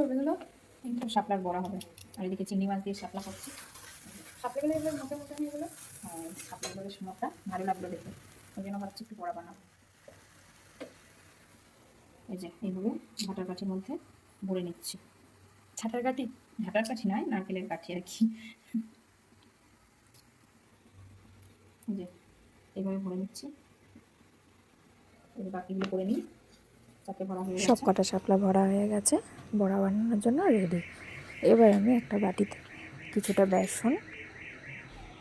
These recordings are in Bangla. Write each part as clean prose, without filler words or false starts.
করবে এগুলো? কিন্তু শাপলার বড়া হবে। আর এদিকে চিংড়ি মাছ দিয়ে শাপলা করছি। শাপলাগুলো এগুলো মোটা মোটা নিয়ে এগুলো, হ্যাঁ শাপলাগুলো বেশ মোটা, ভালো লাগলো দেখে, ওই জন্য ভাবছি একটু বড়া বানাবো। এই যে এইভাবে ঝাঁটার কাঠির মধ্যে ভরে নিচ্ছি। ঝাঁটার কাঠি, ঝাঁটার কাঠি নয়, নারকেলের কাঠি আর কি। এই যে এইভাবে ভরে নিচ্ছি। এই বাকিগুলো করে নিই। চারটে ভরা হয়ে সব গেছে। কটা শাপলা ভরা হয়ে গেছে, বড়া বানানোর জন্য রেডি। এবার আমি একটা বাটিতে কিছুটা বেসন,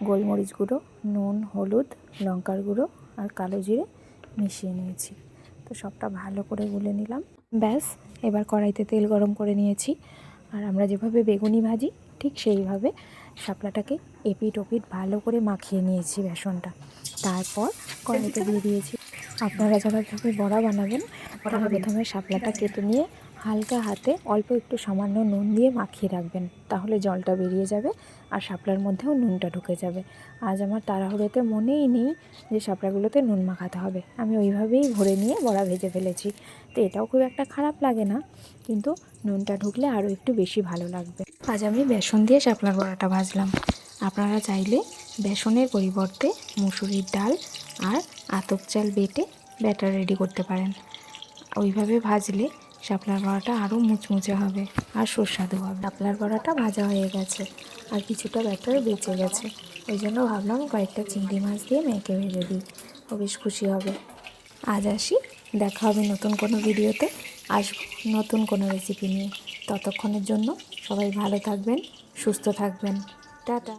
গোলমরিচ গুঁড়ো, নুন, হলুদ, লঙ্কার গুঁড়ো আর কালো জিরে মিশিয়ে নিয়েছি। তো সবটা ভালো করে গুলে নিলাম। ব্যাস, এবার কড়াইতে তেল গরম করে নিয়েছি। আর আমরা যেভাবে বেগুনি ভাজি ঠিক সেইভাবে শাপলাটাকে এপিট ওপিট ভালো করে মাখিয়ে নিয়েছি বেসনটা। তারপর কড়াইতে দিয়ে দিয়েছি। আপনারা যারা এভাবে বড়া বানাবেন তারা প্রথমে শাপলাটা কেটে নিয়ে হালকা হাতে অল্প একটু সামান্য নুন দিয়ে মাখিয়ে রাখবেন, তাহলে জলটা বেরিয়ে যাবে আর শাপলার মধ্যেও নুনটা ঢুকে যাবে। আজ আমার তাড়াহুড়োতে মনেই নেই যে শাপলাগুলোতে নুন মাখাতে হবে, আমি ওইভাবেই ভরে নিয়ে বড়া ভেজে ফেলেছি। তো এটাও খুব একটা খারাপ লাগে না, কিন্তু নুনটা ঢুকলে আরও একটু বেশি ভালো লাগবে। আজ আমি বেসন দিয়ে শাপলার বড়াটা ভাজলাম। আপনারা চাইলে বেসনের পরিবর্তে মুসুরির ডাল আর আতপ চাল বেটে ব্যাটার রেডি করতে পারেন। ওইভাবে ভাজলে শাপলার বড়াটা আরও মুচমুচে হবে আর সুস্বাদু হবে। শাপলার বড়াটা ভাজা হয়ে গেছে আর কিছুটা ব্যাটার বেঁচে গেছে, ওই জন্য ভাবলাম কয়েকটা চিংড়ি মাছ দিয়ে মেয়েকে ভেজে দিই, ও বেশ খুশি হবে। আজ আসি, দেখা হবে নতুন কোনো ভিডিওতে, আসবো নতুন কোনো রেসিপি নিয়ে। ততক্ষণের জন্য সবাই ভালো থাকবেন, সুস্থ থাকবেন। টাটা।